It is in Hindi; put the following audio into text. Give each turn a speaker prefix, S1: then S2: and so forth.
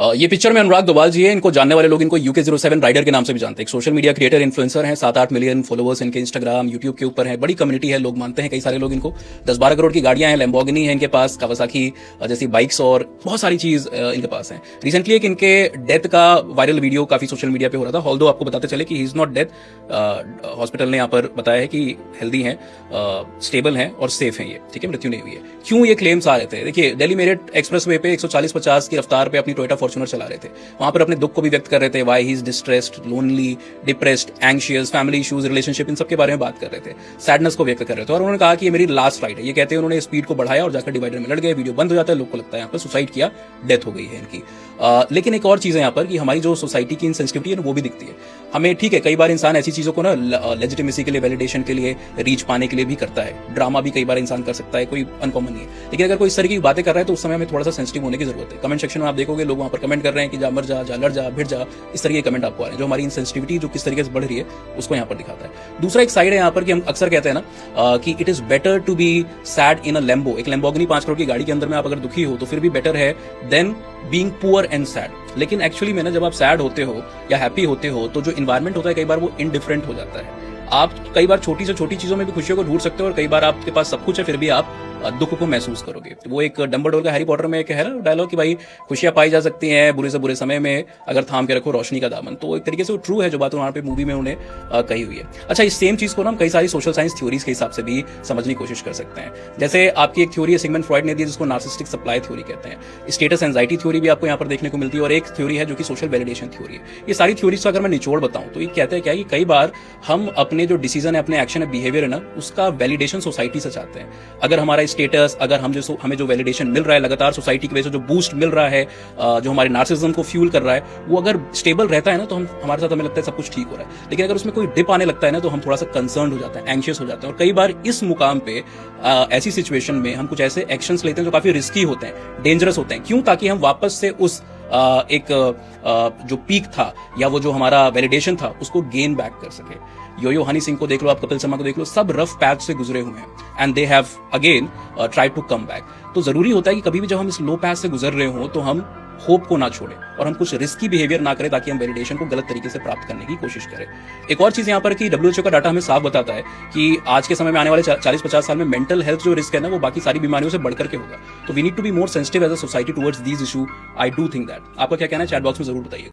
S1: ये पिक्चर में अनुराग दोबाल जी है। इनको जानने वाले लोग इनको UK07 राइडर के नाम से भी जानते हैं। एक सोशल मीडिया क्रिएटर इन्फ्लुएंसर हैं। 7-8 मिलियन फॉलोवर्स इनके इंस्टाग्राम यूट्यूब के ऊपर है। बड़ी कम्युनिटी है, लोग मानते हैं कई सारे लोग इनको। 10-12 करोड़ की गाड़ियां हैं, लैम्बोर्गिनी है इनके पास, कावासाकी जैसी बाइक्स और बहुत सारी चीज इनके पास है। रिसेंटली एक इनके डेथ का वायरल वीडियो काफी सोशल मीडिया पे हो रहा था। ऑल्दो आपको बताते चले कि he is not death, hospital ने यहाँ पर बताया है कि हेल्दी हैं, स्टेबल हैं और सेफ हैं ये, ठीक है, मृत्यु नहीं हुई है। क्यों ये क्लेम्स आ रहे थे? देखिए, दिल्ली मेरठ एक्सप्रेस वे पे 140-50 की रफ्तार पे अपनी टोयोटा फॉर्च्यूनर चला रहे थे। वहां पर अपने दुख को भी व्यक्त कर रहे थे। Why he is distressed, lonely, depressed, anxious, family issues, relationship, इन सब के बारे में बात कर रहे थे। सैडनेस को व्यक्त कर रहे थे और उन्होंने कहा कि ये मेरी लास्ट राइड है। ये कहते हैं उन्होंने स्पीड को बढ़ाया और जाकर डिवाइडर में लड़ गए। वीडियो बंद हो जाता है, लोग को लगता है यहाँ पर सुसाइड किया, डेथ हो गई है इनकी। लेकिन एक और चीज है यहाँ पर कि हमारी जो सोसाइटी की इनसेंसिटिविटी है ना, वो भी दिखती है हमें। ठीक है, कई बार इंसान ऐसी चीजों को ना लेजिटिमेसी के लिए, वैलिडेशन के लिए, रीच पाने के लिए भी करता है। ड्रामा भी कई बार इंसान कर सकता है, कोई अनकॉमन नहीं है। लेकिन अगर कोई इस तरह की बातें कर रहा है तो उस समय हमें थोड़ा सा सेंसिटिव होने की जरूरत है। कमेंट सेक्शन में आप देखोगे लोग वहां पर कमेंट कर रहे हैं कि जा मर जा, जा लड़ जा, भिड़ जा, इस तरह के कमेंट आपको आ रहे हैं जो हमारी इनसेंसिटिविटी जो किस तरीके से बढ़ रही है उसको यहाँ पर दिखाता है। दूसरा एक साइड है यहाँ पर कि हम अक्सर कहते हैं ना कि it is better to be sad in a Lambo. एक लैम्बोर्गिनी 5 करोड़ की गाड़ी के अंदर में आप अगर दुखी हो तो फिर भी बेटर है then being poor and sad. लेकिन एक्चुअली में ना, जब आप सैड होते हो या हैप्पी होते हो तो जो इन्वायरमेंट होता है कई बार वो इनडिफरेंट हो जाता है। आप कई बार छोटी से छोटी चीजों में भी खुशियों को ढूंढ सकते हो और कई बार आपके पास सब कुछ है फिर भी आप दुख को महसूस करोगे। तो वो एक डंबलडोर का हैरी पॉटर में एक है ना डायलॉग कि भाई खुशियां पाई जा सकती हैं बुरे से बुरे समय में अगर थाम के रखो रोशनी का दामन। तो एक तरीके से वो ट्रू है जो बात वहां पे मूवी में उन्हें कही हुई है। अच्छा, इस सेम चीज को ना हम कई सारी सोशल साइंस थ्योरीज के हिसाब से भी समझने की कोशिश कर सकते हैं। जैसे आपकी एक थ्योरी है सिगमंड फ्रॉइड ने दी जिसको नार्सिसिस्टिक सप्लाई थ्योरी कहते हैं। स्टेटस एंजाइटी थ्योरी भी आपको यहाँ पर देखने को मिलती है और एक थ्योरी है जो कि सोशल वैलिडेशन थ्योरी है। ये सारी थ्योरीज का अगर मैं निचोड़ बताऊं तो ये कहते हैं क्या कि कई बार हम अपने जो डिसीजन है, अपने एक्शन है, बिहेवियर है ना, उसका वैलिडेशन सोसाइटी से चाहते हैं। अगर हमारा स्टेटस, अगर हमें जो वैलिडेशन मिल रहा है लगातार सोसाइटी की वजह से, जो बूस्ट मिल रहा है, जो हमारे नार्सिसिज्म को फ्यूल कर रहा है, वो अगर स्टेबल रहता है ना तो हमारे साथ हमें लगता है सब कुछ ठीक हो रहा है। लेकिन अगर उसमें कोई डिप आने लगता है ना तो हम थोड़ा सा कंसर्न हो जाते हैं, एंशियस हो जाते हैं। और कई बार इस मुकाम पे ऐसी सिचुएशन में हम कुछ ऐसे एक्शंस लेते हैं जो काफी रिस्की होते हैं, डेंजरस होते हैं। क्यों? ताकि हम वापस से उस एक जो पीक था या वो जो हमारा वैलिडेशन था उसको गेन बैक कर सके। यो हनी सिंह को देख लो, आप कपिल शर्मा को देख लो, सब रफ पैथ से गुजरे हुए हैं and they have again try to come back. तो जरूरी होता है कि कभी भी जब हम इस लो पैथ से गुजर रहे हो तो हम होप को ना छोड़े और हम कुछ रिस्की बिहेवियर ना करें ताकि हम वैलिडेशन को गलत तरीके से प्राप्त करने की कोशिश करें। एक और चीज यहाँ पर कि WHO का डाटा हमें साफ बताता है कि आज के समय में आने वाले 40-50 साल में मेंटल हेल्थ जो रिस्क है ना वो बाकी सारी बीमारियों से बढ़कर के होगा। तो we need to be more sensitive as a society towards these issue. I do think that. आपका क्या कहना है? चैट बॉक्स में जरूर बताइए।